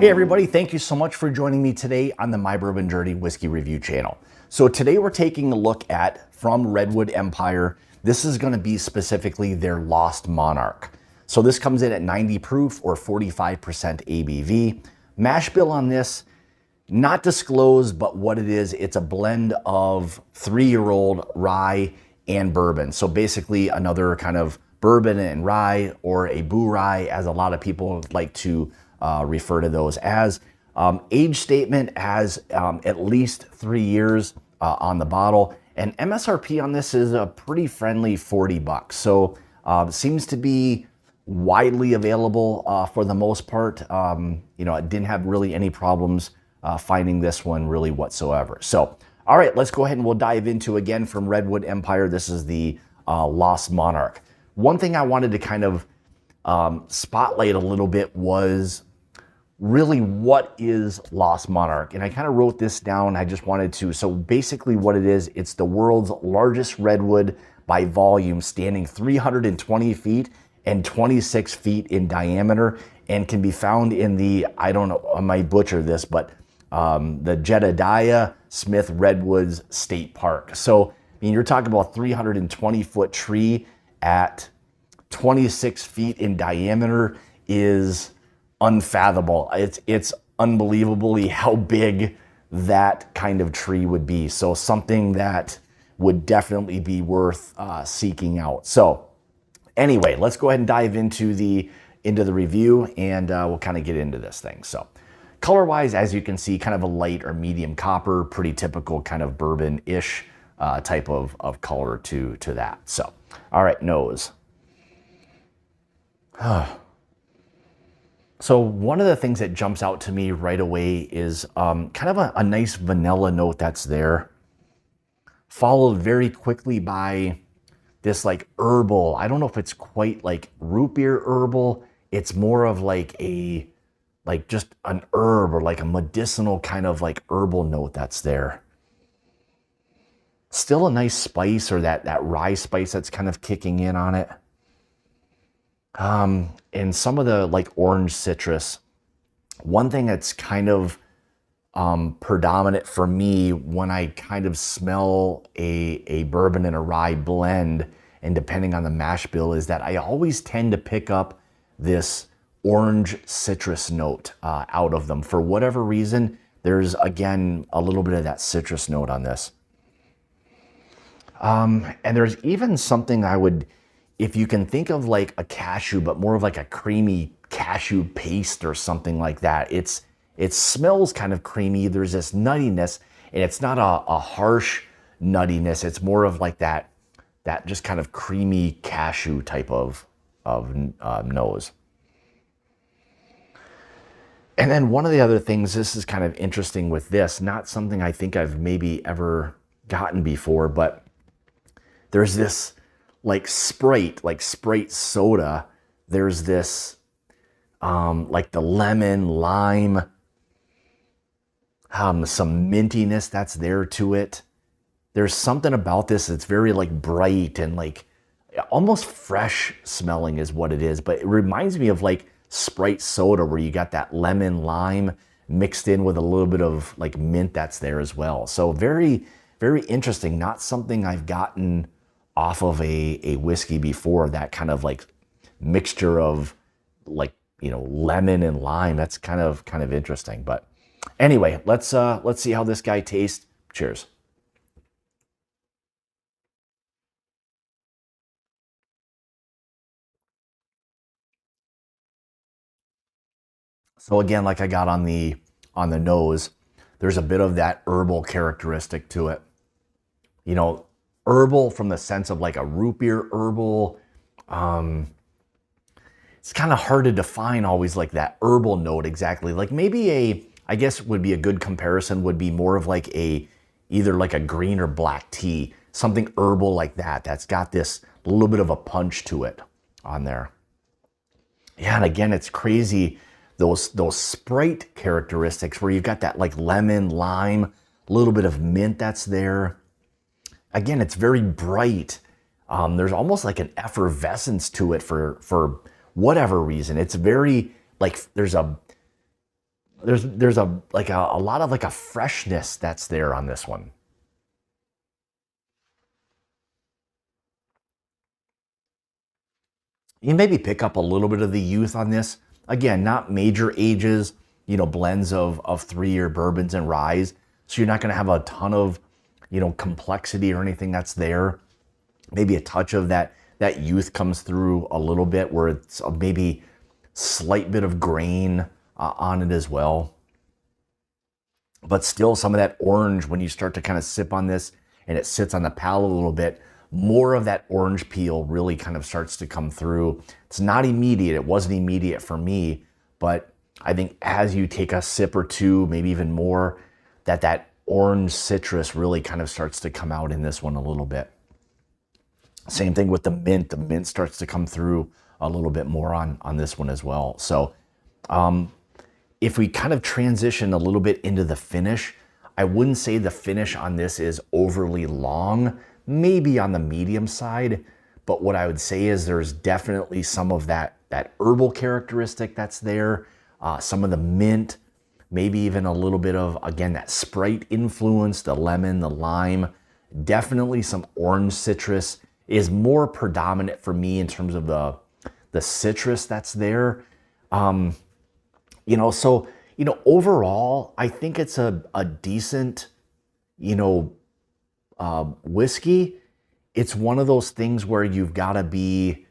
Hey everybody, thank you so much for joining me today on the My Bourbon Journey Whiskey Review channel. So today we're taking a look at, from Redwood Empire, this is going to be specifically their Lost Monarch. So this comes in at 90 proof or 45% ABV. Mash bill on this, not disclosed, but what it is, it's a blend of 3-year-old rye and bourbon. So basically another kind of bourbon and rye, or a boo rye, as a lot of people like to refer to those as. Age statement has at least 3 years on the bottle, and MSRP on this is a pretty friendly 40 bucks. So seems to be widely available for the most part. You know, I didn't have really any problems finding this one really whatsoever. So, all right, let's go ahead and we'll dive into, again, from Redwood Empire. This is the Lost Monarch. One thing I wanted to kind of spotlight a little bit was really what is Lost Monarch. And I kind of wrote this down. I just wanted to. So basically what it is, it's the world's largest redwood by volume, standing 320 feet and 26 feet in diameter, and can be found in the, I don't know, I might butcher this, but the Jedediah Smith Redwoods State Park. So, I mean, you're talking about a 320-foot tree at 26 feet in diameter is unfathomable. It's unbelievably how big that kind of tree would be. So something that would definitely be worth seeking out. So anyway, let's go ahead and dive into the review, and we'll kind of get into this thing. So color-wise, as you can see, kind of a light or medium copper, pretty typical kind of bourbon-ish type of color to that. So, all right, nose. So one of the things that jumps out to me right away is kind of a nice vanilla note that's there, followed very quickly by this like herbal. I don't know if it's quite like root beer herbal. It's more of like just an herb, or like a medicinal kind of like herbal note that's there. Still a nice spice, or that rye spice that's kind of kicking in on it. And some of the like orange citrus. One thing that's kind of predominant for me when I kind of smell a bourbon and a rye blend, and depending on the mash bill, is that I always tend to pick up this orange citrus note out of them. For whatever reason, there's, again, a little bit of that citrus note on this. And there's even something I would, if you can think of like a cashew, but more of like a creamy cashew paste or something like that. It smells kind of creamy. There's this nuttiness, and it's not a harsh nuttiness. It's more of like that just kind of creamy cashew type of nose. And then one of the other things, this is kind of interesting with this, not something I think I've maybe ever gotten before, but there's this like Sprite soda. There's this like the lemon, lime, some mintiness that's there to it. There's something about this that's very like bright and like almost fresh smelling is what it is, but it reminds me of like Sprite soda, where you got that lemon, lime mixed in with a little bit of like mint that's there as well. So very, very interesting. Not something I've gotten off of a whiskey before, that kind of like mixture of like, you know, lemon and lime. That's kind of interesting. But anyway, let's see how this guy tastes. Cheers. So again, like I got on the nose, there's a bit of that herbal characteristic to it. You know, herbal from the sense of like a root beer herbal. It's kind of hard to define always like that herbal note exactly. Like maybe I guess would be a good comparison would be more of like either like a green or black tea, something herbal like that, that's got this little bit of a punch to it on there. Yeah, and again, it's crazy, those Sprite characteristics where you've got that like lemon, lime, a little bit of mint that's there. Again, it's very bright. There's almost like an effervescence to it for whatever reason. It's very like there's a there's a lot of like a freshness that's there on this one. You maybe pick up a little bit of the youth on this. Again, not major ages, you know, blends of 3-year bourbons and rye. So you're not going to have a ton of, you know, complexity or anything that's there. Maybe a touch of that youth comes through a little bit, where it's maybe slight bit of grain on it as well. But still some of that orange, when you start to kind of sip on this and it sits on the palate a little bit, more of that orange peel really kind of starts to come through. It's not immediate. It wasn't immediate for me, but I think as you take a sip or two, maybe even more, that orange citrus really kind of starts to come out in this one a little bit. Same thing with the mint. The mint starts to come through a little bit more on this one as well. So if we kind of transition a little bit into the finish, I wouldn't say the finish on this is overly long, maybe on the medium side, but what I would say is there's definitely some of that herbal characteristic that's there, some of the mint, maybe even a little bit of, again, that Sprite influence, the lemon, the lime, definitely some orange citrus is more predominant for me in terms of the citrus that's there. You know, so, you know, overall, I think it's a decent, you know, whiskey. It's one of those things where you've got to be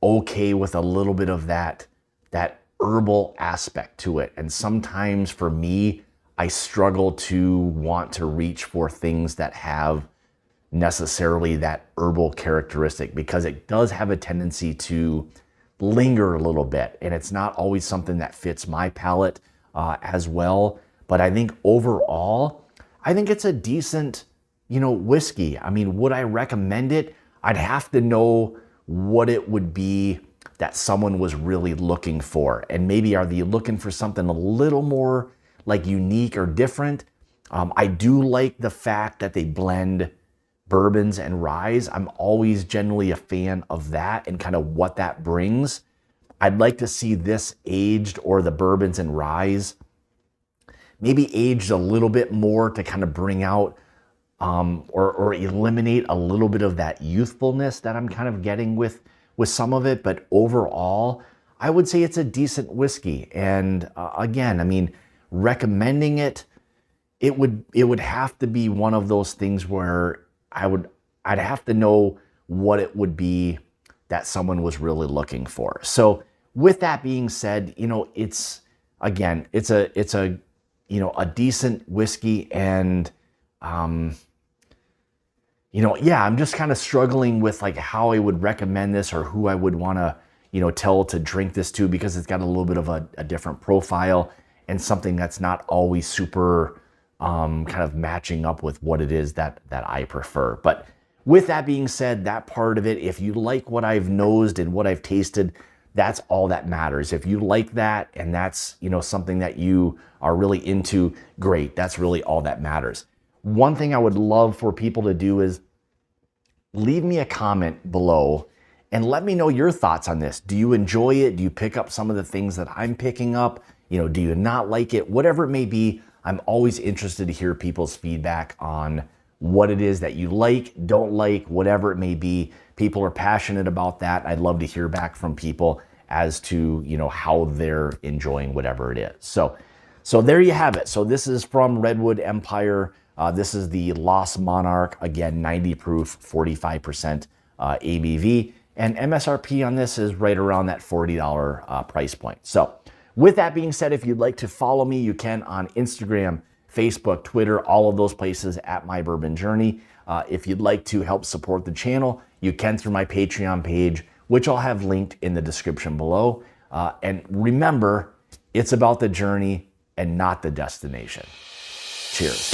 okay with a little bit of that herbal aspect to it. And sometimes for me, I struggle to want to reach for things that have necessarily that herbal characteristic, because it does have a tendency to linger a little bit, and it's not always something that fits my palate as well. But I think overall, I think it's a decent, you know, whiskey. I mean, would I recommend it? I'd have to know what it would be that someone was really looking for. And maybe are they looking for something a little more like unique or different? I do like the fact that they blend bourbons and rye. I'm always generally a fan of that and kind of what that brings. I'd like to see this aged, or the bourbons and rye maybe aged a little bit more to kind of bring out or eliminate a little bit of that youthfulness that I'm kind of getting with some of it. But overall, I would say it's a decent whiskey. And again, I mean, recommending it, it would have to be one of those things where I'd have to know what it would be that someone was really looking for. So with that being said, you know, it's a you know, a decent whiskey. And you know, yeah, I'm just kind of struggling with like how I would recommend this, or who I would want to, you know, tell to drink this to, because it's got a little bit of a different profile and something that's not always super kind of matching up with what it is that I prefer. But with that being said, that part of it, if you like what I've nosed and what I've tasted, that's all that matters. If you like that and that's, you know, something that you are really into, great. That's really all that matters. One thing I would love for people to do is leave me a comment below and let me know your thoughts on this. Do you enjoy it? Do you pick up some of the things that I'm picking up? You know, do you not like it? Whatever it may be, I'm always interested to hear people's feedback on what it is that you like, don't like, whatever it may be. People are passionate about that. I'd love to hear back from people as to, you know, how they're enjoying whatever it is. So there you have it. So this is from Redwood Empire. This is the Lost Monarch, again, 90 proof, 45% ABV, and MSRP on this is right around that $40 price point. So with that being said, if you'd like to follow me, you can on Instagram, Facebook, Twitter, all of those places at My Bourbon Journey. If you'd like to help support the channel, you can through my Patreon page, which I'll have linked in the description below. And remember, it's about the journey and not the destination. Cheers.